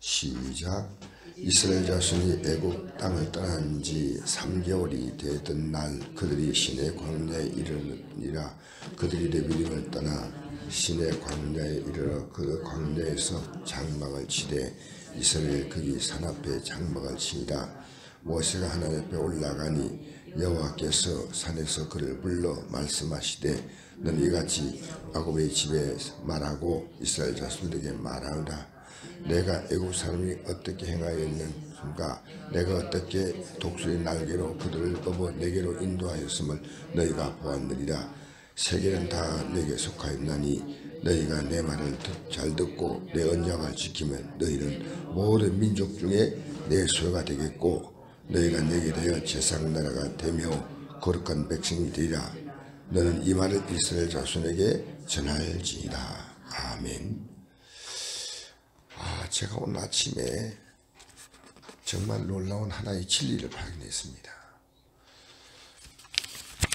시작. 이스라엘 자손이 애굽 땅을 떠난 지 3개월이 되던 날 그들이 시내 광야에 이르니라. 그들이 레비딤을 떠나 시내 광야에 이르러 그 광야에서 장막을 치되 이스라엘 거기 산 앞에 장막을 치니라. 모세가 하나님 앞에 올라가니 여호와께서 산에서 그를 불러 말씀하시되 너는 이같이 야곱의 집에 말하고 이스라엘 자손들에게 말하노라. 내가 애굽 사람이 어떻게 행하였는가. 내가 어떻게 독수리 날개로 그들을 업어 내게로 인도하였음을 너희가 보았느니라. 세계는 다 내게 속하였나니 너희가 내 말을 잘 듣고 내 언약을 지키면 너희는 모든 민족 중에 내 소유가 되겠고 너희가 내게 대하여 제사장나라가 되며 거룩한 백성이 되리라. 너는 이 말을 이스라엘 자손에게 전할지니라. 아멘. 제가 오늘 아침에 정말 놀라운 하나의 진리를 발견했습니다.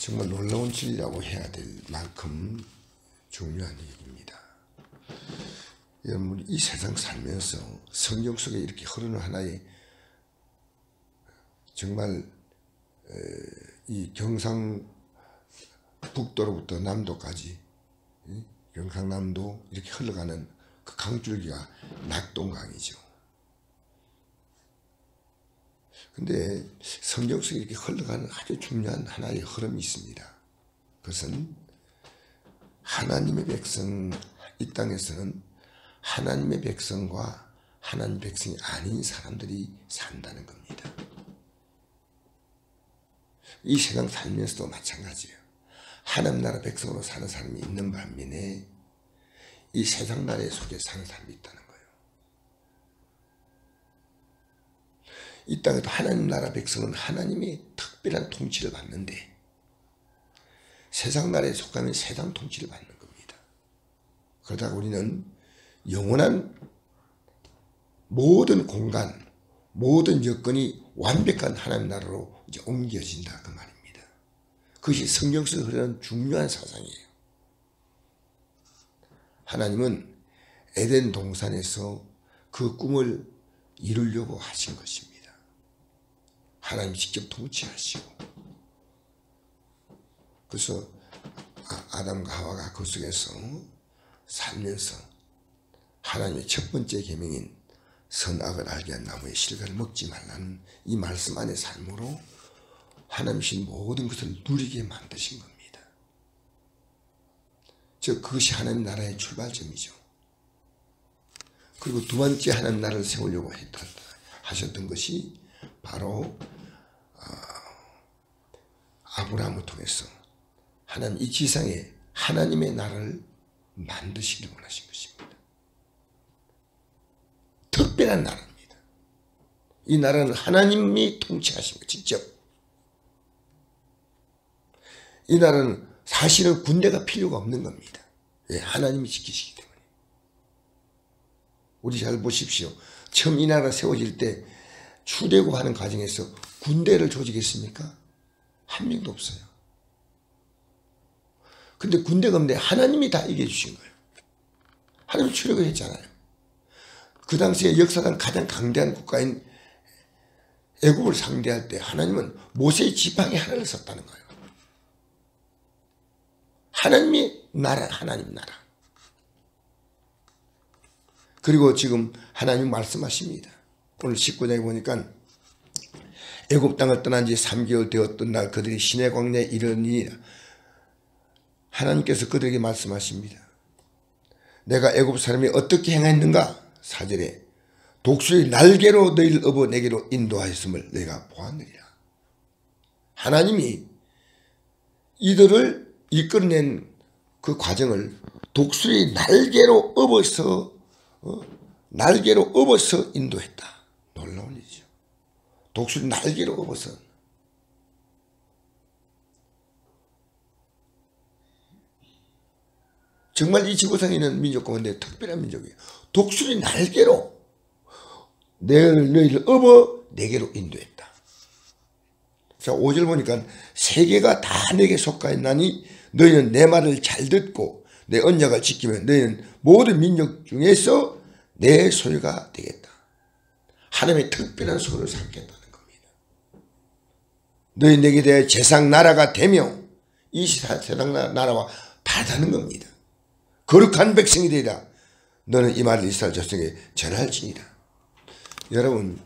정말 놀라운 진리라고 해야 될 만큼 중요한 얘기입니다. 여러분, 이 세상 살면서 성경 속에 이렇게 흐르는 하나의 정말 이 경상북도로부터 남도까지 경상남도 이렇게 흘러가는 그 강줄기가 낙동강이죠. 근데 성경 속에 이렇게 흘러가는 아주 중요한 하나의 흐름이 있습니다. 그것은 하나님의 백성, 이 땅에서는 하나님의 백성과 하나님 백성이 아닌 사람들이 산다는 겁니다. 이 세상 살면서도 마찬가지예요. 하나님 나라 백성으로 사는 사람이 있는 반면에 이 세상 나라에 속해 사는 사람이 있다는 거예요. 이 땅에도 하나님 나라 백성은 하나님의 특별한 통치를 받는데 세상 나라에 속하면 세상 통치를 받는 겁니다. 그러다가 우리는 영원한 모든 공간, 모든 여건이 완벽한 하나님 나라로 이제 옮겨진다 그 말입니다. 그것이 성경 속에 흐르는 중요한 사상이에요. 하나님은 에덴 동산에서 그 꿈을 이루려고 하신 것입니다. 하나님이 직접 통치하시고 그래서 아담과 하와가 그 속에서 살면서 하나님의 첫 번째 계명인 선악을 알게 한 나무의 실과를 먹지 말라는 이 말씀 안의 삶으로 하나님이신 모든 것을 누리게 만드신 겁니다. 즉 그것이 하나님 나라의 출발점이죠. 그리고 두 번째 하나님 나라를 세우려고 하셨던 것이 바로 아브라함을 통해서 하나님 이 지상에 하나님의 나라를 만드시기를 원하신 것입니다. 특별한 나라입니다. 이 나라는 하나님이 통치하신 것 직접. 이 나라는 사실은 군대가 필요가 없는 겁니다. 왜? 하나님이 지키시기 때문에. 우리 잘 보십시오. 처음 이 나라 세워질 때 출애굽하는 과정에서 군대를 조직했습니까? 한 명도 없어요. 근데 군대가 없는데 하나님이 다 이겨주신 거예요. 하나님이 출애굽을 했잖아요. 그 당시에 역사상 가장 강대한 국가인 애굽을 상대할 때 하나님은 모세의 지팡이 하나를 썼다는 거예요. 하나님의 나라, 하나님 나라. 그리고 지금 하나님 말씀하십니다. 오늘 19장에 보니까 애굽 땅을 떠난 지 3개월 되었던 날 그들이 시내 광야에 이르니 하나님께서 그들에게 말씀하십니다. 내가 애굽 사람이 어떻게 행했는가? 4절에 독수리 날개로 너희를 업어 내게로 인도하였음을 내가 보았느니라. 하나님이 이들을 이끌어낸 그 과정을 독수리 날개로 업어서 인도했다. 놀라운 일이죠. 독수리 날개로 업어서. 정말 이 지구상에 있는 민족 가운데 특별한 민족이에요. 독수리 날개로 너희를 업어 내게로 인도했다. 자, 5절 보니까 세계가 다 내게 속하였나니 너희는 내 말을 잘 듣고 내 언약을 지키면 너희는 모든 민족 중에서 내 소유가 되겠다. 하나님의 특별한 소를 삼겠다는 겁니다. 너희 내게 대해 제상 나라가 되며 이 세상 나라와 다르다는 겁니다. 거룩한 백성이 되리라. 너는 이 말을 이스라엘 자손에게 전할지니라. 여러분,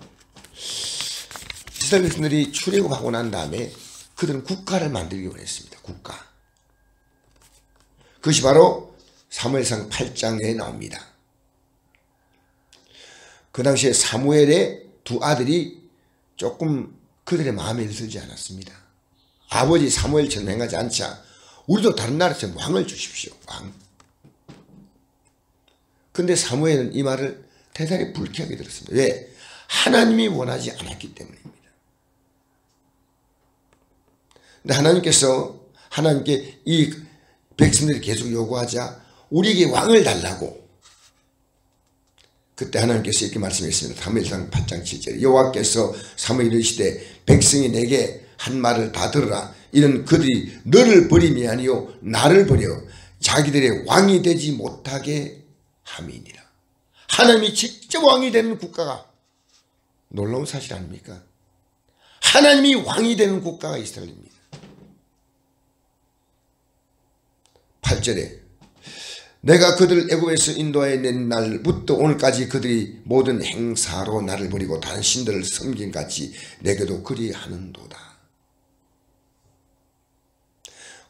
이스라엘 백성들이 출애굽하고 난 다음에 그들은 국가를 만들기 원했습니다. 국가. 그것이 바로 사무엘상 8장에 나옵니다. 그 당시에 사무엘의 두 아들이 조금 그들의 마음에 들지 않았습니다. 아버지 사무엘처럼 행하지 않자 우리도 다른 나라처럼 왕을 주십시오. 왕. 근데 사무엘은 이 말을 대단히 불쾌하게 들었습니다. 왜? 하나님이 원하지 않았기 때문입니다. 근데 하나님께 이 백성들이 계속 요구하자 우리에게 왕을 달라고. 그때 하나님께서 이렇게 말씀했습니다. 사무엘상 8장 7절 여호와께서 사무엘이 이르시되 백성이 내게 한 말을 다 들으라. 이는 그들이 너를 버림이 아니요 나를 버려 자기들의 왕이 되지 못하게 함이니라. 하나님이 직접 왕이 되는 국가가 놀라운 사실 아닙니까? 하나님이 왕이 되는 국가가 이스라엘입니다. 8절에 내가 그들을 애굽에서 인도하여 낸 날부터 오늘까지 그들이 모든 행사로 나를 버리고 다른 신들을 섬긴 같이 내게도 그리하는도다.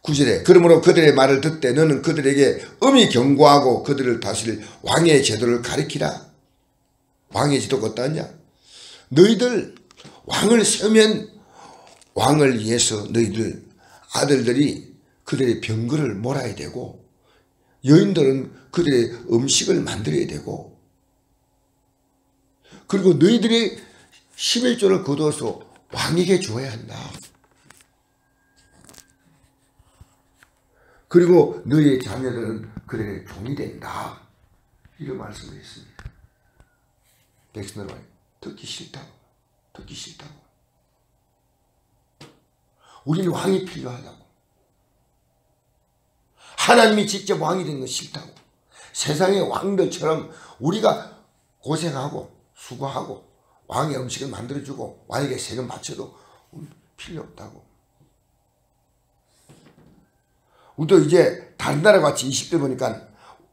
9절에 그러므로 그들의 말을 듣되 너는 그들에게 엄히 경고하고 그들을 다스릴 왕의 제도를 가리키라. 왕의 제도가 어떠하냐? 너희들 왕을 세우면 왕을 위해서 너희들 아들들이 그들의 병거를 몰아야 되고 여인들은 그들의 음식을 만들어야 되고 그리고 너희들이 11조를 거두어서 왕에게 주어야 한다. 그리고 너희의 자녀들은 그들의 종이 된다. 이런 말씀을 했습니다. 백성들은 듣기 싫다고. 듣기 싫다고. 우리는 왕이 필요하다고. 하나님이 직접 왕이 되는 건 싫다고. 세상의 왕들처럼 우리가 고생하고 수고하고 왕의 음식을 만들어주고 왕에게 세금 바쳐도 필요 없다고. 우리도 이제 다른 나라 같이 20대 보니까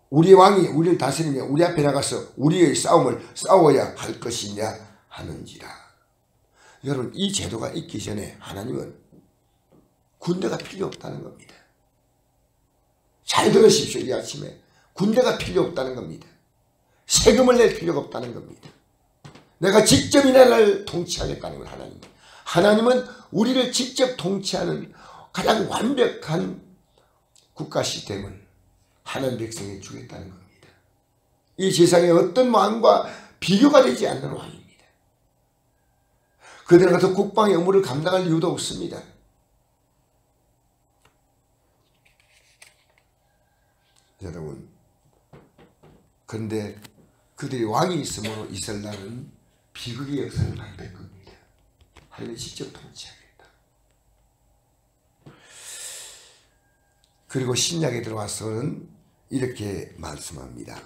우리 왕이 우리를 다스리며 우리 앞에 나가서 우리의 싸움을 싸워야 할 것이냐 하는지라. 여러분, 이 제도가 있기 전에 하나님은 군대가 필요 없다는 겁니다. 잘 들으십시오. 이 아침에 군대가 필요 없다는 겁니다. 세금을 낼 필요가 없다는 겁니다. 내가 직접 이 나라를 통치하겠다는 건 하나님은 우리를 직접 통치하는 가장 완벽한 국가 시스템을 하나님 백성에 주겠다는 겁니다. 이 세상에 어떤 왕과 비교가 되지 않는 왕입니다. 그들은 가서 국방의 의무를 감당할 이유도 없습니다. 여러분, 그런데 그들이 왕이 있으므로 이스라엘 나라는 비극의 역사를 만들 겁니다. 하나님이 직접 통치하겠다. 그리고 신약에 들어와서는 이렇게 말씀합니다.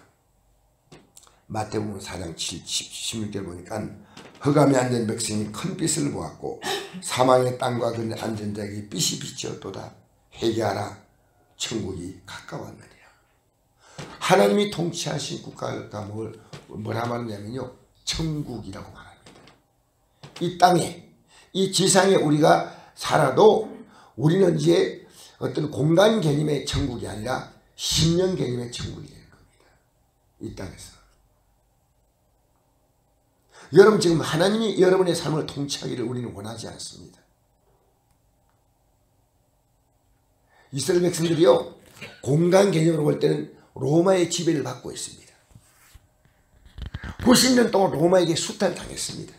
마태복음 4장 16절 보니까 흑암에 앉은 백성이 큰 빛을 보았고 사망의 땅과 그 앉은 자에게 빛이 비치었도다. 회개하라, 천국이 가까웠느니라. 하나님이 통치하신 국가가 뭐라 말하냐면요, 천국이라고 말합니다. 이 땅에, 이 지상에 우리가 살아도 우리는 이제 어떤 공간 개념의 천국이 아니라 심령 개념의 천국이 되는 겁니다. 이 땅에서. 여러분, 지금 하나님이 여러분의 삶을 통치하기를 우리는 원하지 않습니다. 이스라엘 백성들이요, 공간 개념으로 볼 때는 로마의 지배를 받고 있습니다. 90년 동안 로마에게 수탈당했습니다.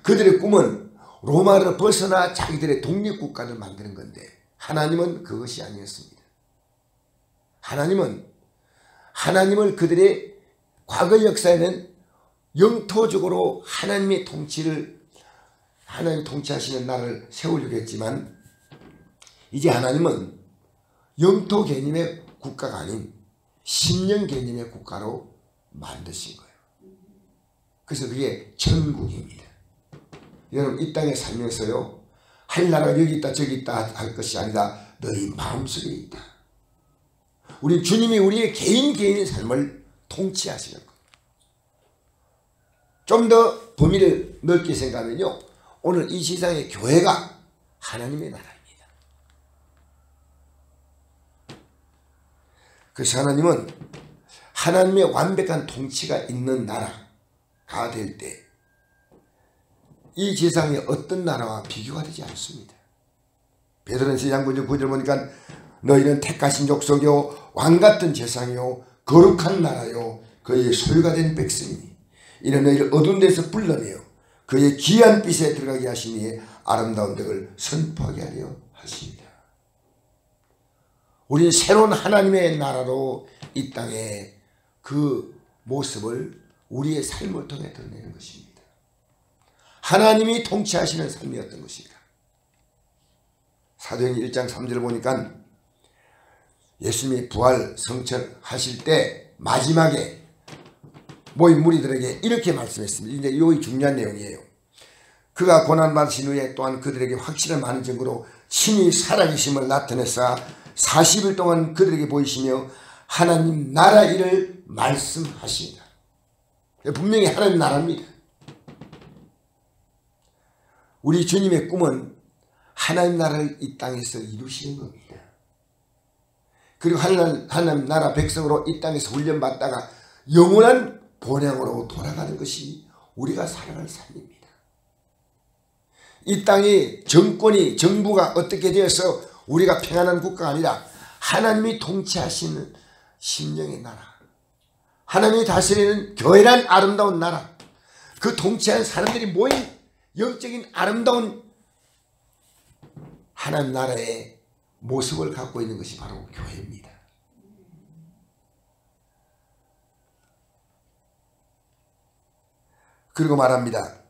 그들의 꿈은 로마를 벗어나 자기들의 독립국가를 만드는 건데 하나님은 그것이 아니었습니다. 하나님을 그들의 과거 역사에는 영토적으로 하나님 통치하시는 나라를 세우려고 했지만 이제 하나님은 영토 개념의 국가가 아닌 심령 개념의 국가로 만드신 거예요. 그래서 그게 천국입니다. 여러분 이 땅에 살면서요 하늘나라가 여기 있다 저기 있다 할 것이 아니라 너희 마음속에 있다. 우리 주님이 우리의 개인의 삶을 통치하시는 것. 좀 더 범위를 넓게 생각하면요 오늘 이 세상의 교회가 하나님의 나라입니다. 그래서 하나님은 하나님의 완벽한 통치가 있는 나라가 될 때 이 세상의 어떤 나라와 비교가 되지 않습니다. 베드로전서 2장 9절 보니까 너희는 택하신 족속이요 왕같은 제사장이요 거룩한 나라요 그의 소유가 된 백성이니 이는 너희를 어두운 데서 불러내어 그의 귀한 빛에 들어가게 하시니 아름다운 덕을 선포하게 하려 하십니다. 우리는 새로운 하나님의 나라로 이 땅에 그 모습을 우리의 삶을 통해 드러내는 것입니다. 하나님이 통치하시는 삶이었던 것입니다. 사도행전 1장 3절을 보니까 예수님이 부활 성천하실 때 마지막에 모인 무리들에게 이렇게 말씀했습니다. 이제 이게 중요한 내용이에요. 그가 고난받으신 후에 또한 그들에게 확실한 많은 증거로 친히 살아계심을 나타내사 40일 동안 그들에게 보이시며 하나님 나라 일을 말씀하십니다. 분명히 하나님 나라입니다. 우리 주님의 꿈은 하나님 나라를 이 땅에서 이루시는 겁니다. 그리고 하나님 나라 백성으로 이 땅에서 훈련받다가 영원한 본향으로 돌아가는 것이 우리가 살아갈 삶입니다. 이 땅이 정권이 정부가 어떻게 되어서 우리가 평안한 국가가 아니라 하나님이 통치하시는 심령의 나라, 하나님이 다스리는 교회란 아름다운 나라, 그 통치하는 사람들이 모인 영적인 아름다운 하나님 나라의 모습을 갖고 있는 것이 바로 교회입니다. 그리고 말합니다.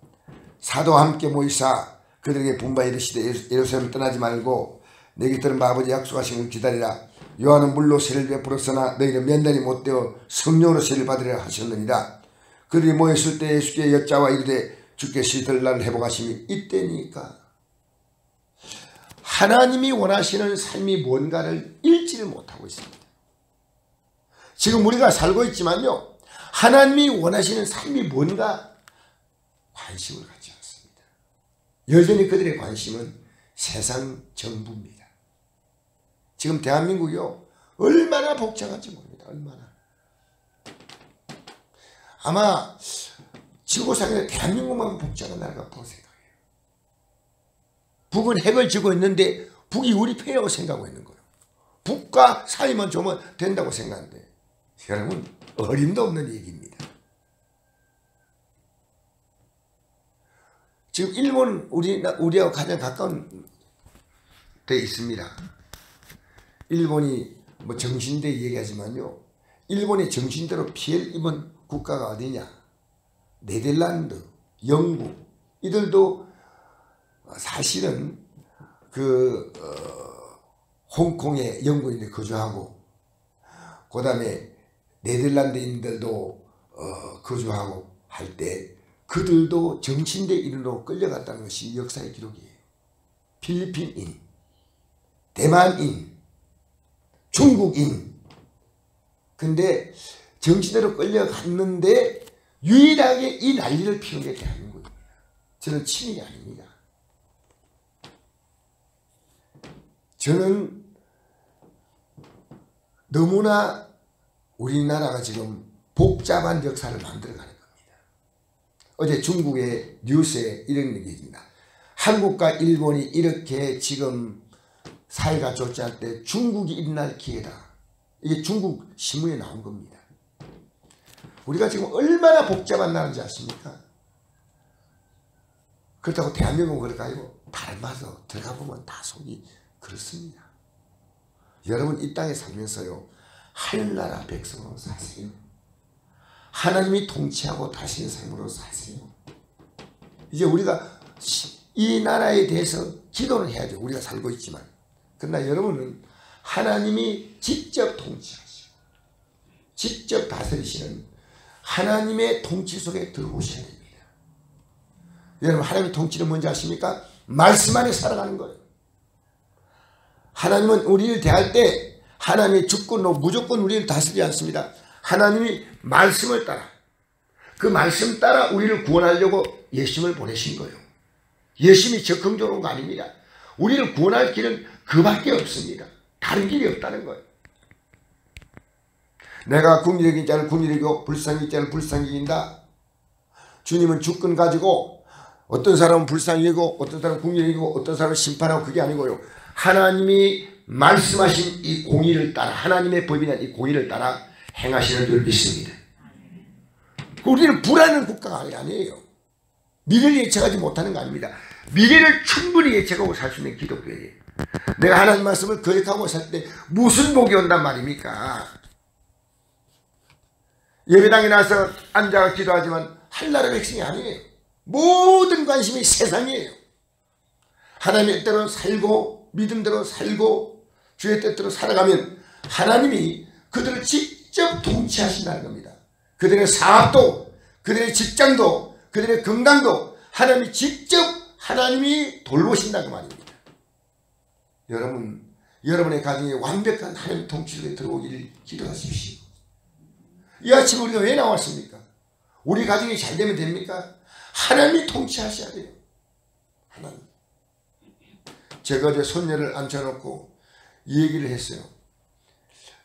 사도와 함께 모이사 그들에게 분바에 이르시되 예루살렘을 떠나지 말고 내게 들은 아버지 약속하신 걸 기다리라. 요한은 물로 세를 베풀었으나 너희는 면단이 못되어 성령으로 세를 받으리라 하셨느니라. 그들이 모였을 때 예수께 여짜와 이르되 주께 시들 날 회복하심이 이때니까. 하나님이 원하시는 삶이 뭔가를 읽지를 못하고 있습니다. 지금 우리가 살고 있지만요 하나님이 원하시는 삶이 뭔가 관심을 갖지 않습니다. 여전히 그들의 관심은 세상 정부입니다. 지금 대한민국이요 얼마나 복잡한지 모릅니다. 얼마나. 아마 지구상에 대한민국만 복잡한 나라가 없다고 생각해요. 북은 핵을 쥐고 있는데 북이 우리 편이라고 생각하고 있는 거예요. 북과 사이만 좋으면 된다고 생각하는데 여러분 어림도 없는 얘기입니다. 지금 일본 우리하고 가장 가까운 데 있습니다. 일본이 뭐 정신대 얘기하지만요 일본의 정신대로 피해를 입은 국가가 어디냐? 네덜란드, 영국 이들도 사실은 홍콩에 영국인들이 거주하고 그 다음에 네덜란드인들도 거주하고 할 때 그들도 정신대 일로 끌려갔다는 것이 역사의 기록이에요. 필리핀인, 대만인, 중국인. 근데 정신대로 끌려갔는데 유일하게 이 난리를 피운 게 대한민국입니다. 저는 친일이 아닙니다. 저는 너무나 우리나라가 지금 복잡한 역사를 만들어가는 겁니다. 어제 중국의 뉴스에 이런 얘기입니다. 한국과 일본이 이렇게 지금 사이가 좋지 않을 때 중국이 일어날 기회다. 이게 중국 신문에 나온 겁니다. 우리가 지금 얼마나 복잡한 나라인지 아십니까? 그렇다고 대한민국은 그럴까요? 닮아서 들어가 보면 다 속이 그렇습니다. 여러분 이 땅에 살면서요 하늘나라 백성으로 사세요. 하나님이 통치하고 다스리는 삶으로 사세요. 이제 우리가 이 나라에 대해서 기도는 해야죠. 우리가 살고 있지만. 그러나 여러분은 하나님이 직접 통치하시고 직접 다스리시는 하나님의 통치 속에 들어오셔야 됩니다. 여러분, 하나님의 통치는 뭔지 아십니까? 말씀 안에 살아가는 거예요. 하나님은 우리를 대할 때 하나님의 주권으로 무조건 우리를 다스리지 않습니다. 하나님이 말씀을 따라, 그 말씀 따라 우리를 구원하려고 예수님을 보내신 거예요. 예수님이 적극적으로 온 거 아닙니다. 우리를 구원할 길은 그밖에 없습니다. 다른 길이 없다는 거예요. 내가 국리를 이긴 자를 국리를 이기고 불쌍히 이긴 자를 불쌍히 이긴다. 주님은 주권 가지고 어떤 사람은 불쌍히 이기고 어떤 사람은 국리를 이기고 어떤 사람은 심판하고, 그게 아니고요. 하나님이 말씀하신 이 공의를 따라, 하나님의 법이나 이 공의를 따라 행하시는 줄 믿습니다. 우리는 불안한 국가가 아니에요. 미래를 예측하지 못하는 거 아닙니다. 미래를 충분히 예측하고 살 수 있는 기독교예요. 내가 하나님 말씀을 거역하고 살 때 무슨 복이 온단 말입니까? 예배당에 나서 앉아 기도하지만 한나라 백성이 아니에요. 모든 관심이 세상이에요. 하나님의 뜻대로 살고 믿음대로 살고 주의 뜻대로 살아가면 하나님이 그들을 직접 통치하신다는 겁니다. 그들의 사업도, 그들의 직장도, 그들의 건강도 하나님이 직접 하나님이 돌보신다고 말입니다. 여러분, 여러분의 가정에 완벽한 하나님의 통치 속에 들어오기를 기도하십시오. 이 아침에 우리가 왜 나왔습니까? 우리 가정이 잘 되면 됩니까? 하나님이 통치하셔야 돼요. 하나님. 제가 어제 손녀를 앉혀놓고 이 얘기를 했어요.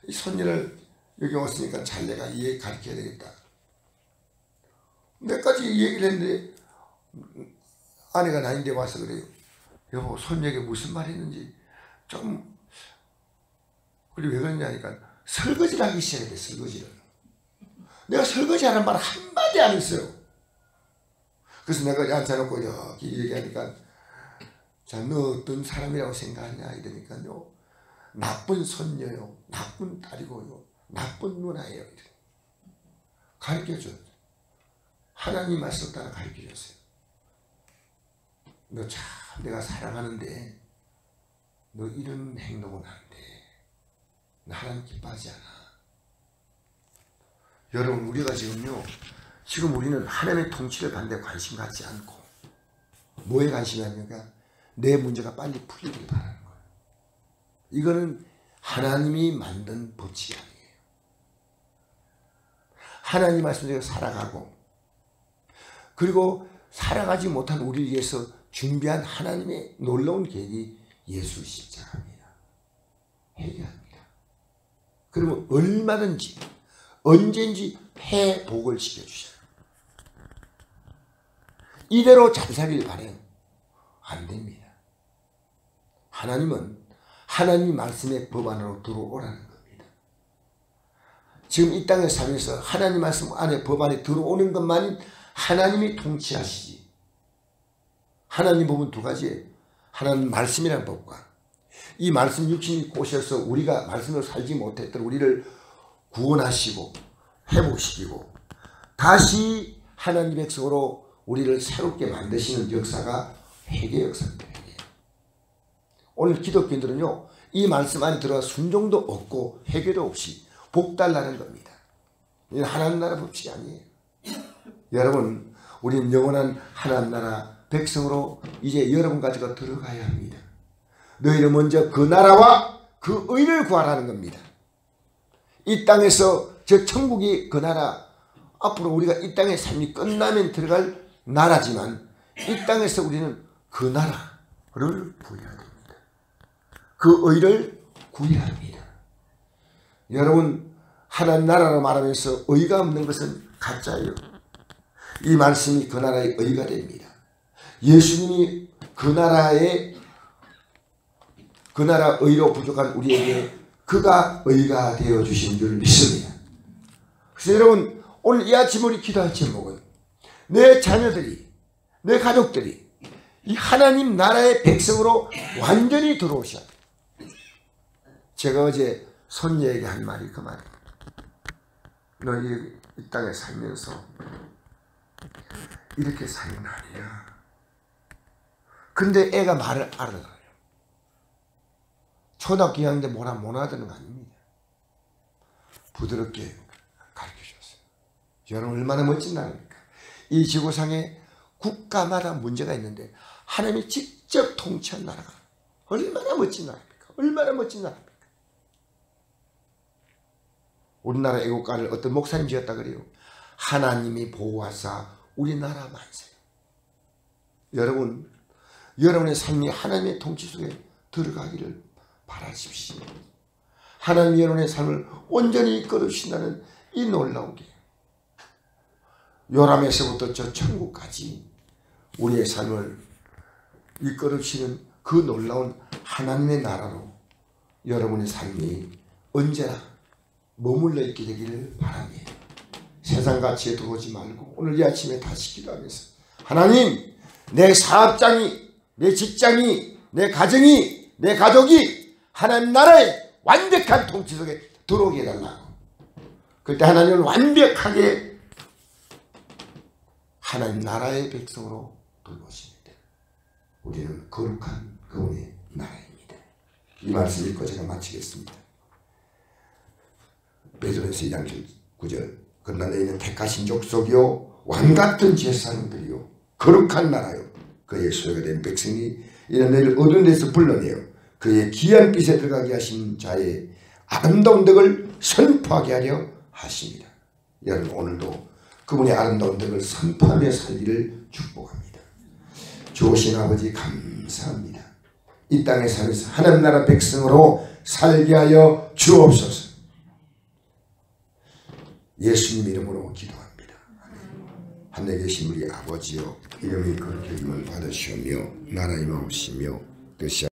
이 손녀를 여기 왔으니까 잘 내가 이 얘기 가르쳐야 되겠다. 몇 가지 얘기를 했는데 아내가 나인데 와서 그래요. 여보, 손녀에게 무슨 말 했는지 좀, 우리 왜 그러냐니까 설거지를 하기 시작해. 설거지를. 내가 설거지하는 말 한마디 안 했어요. 그래서 내가 앉혀놓고 여기 얘기하니까, 자, 너 어떤 사람이라고 생각하냐 이러니까요, 나쁜 손녀요, 나쁜 딸이고요, 나쁜 누나예요. 가르쳐줘요. 하나님 말씀 따라 가르쳐줬어요. 너 참 내가 사랑하는데 너 이런 행동은 안 돼. 나 하나님 기뻐하지 않아. 여러분, 우리가 지금 우리는 하나님의 통치를 받는 데 관심 갖지 않고 뭐에 관심이 아니니까 내 문제가 빨리 풀리길 바라는 거예요. 이거는 하나님이 만든 법칙이 아니에요. 하나님 말씀대로 살아가고, 그리고 살아가지 못한 우리를 위해서 준비한 하나님의 놀라운 계획이 예수 십자가입니다. 해결합니다. 그러면 얼마든지 언제든지 회복을 시켜주셔요. 이대로 잘 살길 바래요. 안 됩니다. 하나님은 하나님 말씀의 법 안으로 들어오라는 겁니다. 지금 이 땅에 살면서 하나님 말씀 안에 법 안에 들어오는 것만이 하나님이 통치하시지. 하나님 법은 두 가지예요. 하나님 말씀이라는 법과, 이 말씀 육신이 오셔서 우리가 말씀으로 살지 못했던 우리를 구원하시고 회복시키고 다시 하나님 백성으로 우리를 새롭게 만드시는 역사가 회개 역사입니다. 오늘 기독교인들은요, 이 말씀 안에 들어가 순종도 없고 회개도 없이 복달라는 겁니다. 이건 하나님 나라 법칙이 아니에요. 여러분, 우리는 영원한 하나님 나라 백성으로 이제 여러분 가지고 들어가야 합니다. 너희는 먼저 그 나라와 그 의를 구하라는 겁니다. 이 땅에서 저 천국이 그 나라, 앞으로 우리가 이 땅의 삶이 끝나면 들어갈 나라지만 이 땅에서 우리는 그 나라를 구해야 됩니다. 그 의를 구해야 합니다. 여러분, 하나님 나라로 말하면서 의가 없는 것은 가짜예요. 이 말씀이 그 나라의 의가 됩니다. 예수님이 그 나라 의로 부족한 우리에게 그가 의가 되어주신 줄 믿습니다. 그래서 여러분, 오늘 이 아침 우리 기도할 제목은 내 자녀들이, 내 가족들이 이 하나님 나라의 백성으로 완전히 들어오셔야 돼요. 제가 어제 손녀에게 한 말이 그 말이에요. 너 이 땅에 살면서 이렇게 살면 아니야. 근데 애가 말을 알아들어요. 초등학교 2학년인데 못 알아듣는 거 아닙니다. 부드럽게 가르쳐줬어요. 여러분 얼마나 멋진 나라입니까? 이 지구상에 국가마다 문제가 있는데 하나님이 직접 통치한 나라가 얼마나 멋진 나라입니까? 얼마나 멋진 나라입니까? 우리나라 애국가를 어떤 목사님 지었다 그래요. 하나님이 보호하사 우리나라 만세. 여러분, 여러분의 삶이 하나님의 통치 속에 들어가기를 바라십시오. 하나님이 여러분의 삶을 온전히 이끌어주신다는 이 놀라운 게 요람에서부터 저 천국까지 우리의 삶을 이끌어주시는 그 놀라운 하나님의 나라로 여러분의 삶이 언제나 머물러 있게 되기를 바랍니다. 세상 가치에 들어오지 말고 오늘 이 아침에 다시 기도하면서 하나님, 내 사업장이, 내 직장이, 내 가정이, 내 가족이 하나님 나라의 완벽한 통치 속에 들어오게 해달라고. 그때 하나님을 완벽하게 하나님 나라의 백성으로 돌보십니다. 우리는 거룩한 그분의 나라입니다. 이 말씀 읽고 제가 마치겠습니다. 베드로전서 2장 9절 그러나 너희는 택하신 족속이요 왕같은 제사장들이요 거룩한 나라요 그의 소유가 된 백성이 이는 너희를 어두운 데서 불러내어 그의 귀한 빛에 들어가게 하신 자의 아름다운 덕을 선포하게 하려 하십니다. 여러분 오늘도 그분의 아름다운 덕을 선포하며 살기를 축복합니다. 좋으신 아버지 감사합니다. 이 땅에 살면서 하나님 나라 백성으로 살게 하여 주옵소서. 예수님 이름으로 기도합니다. 하늘에 계신 우리 아버지여 이름이 거룩히 여김을 받으시오며 나라의 마옵시며 뜻이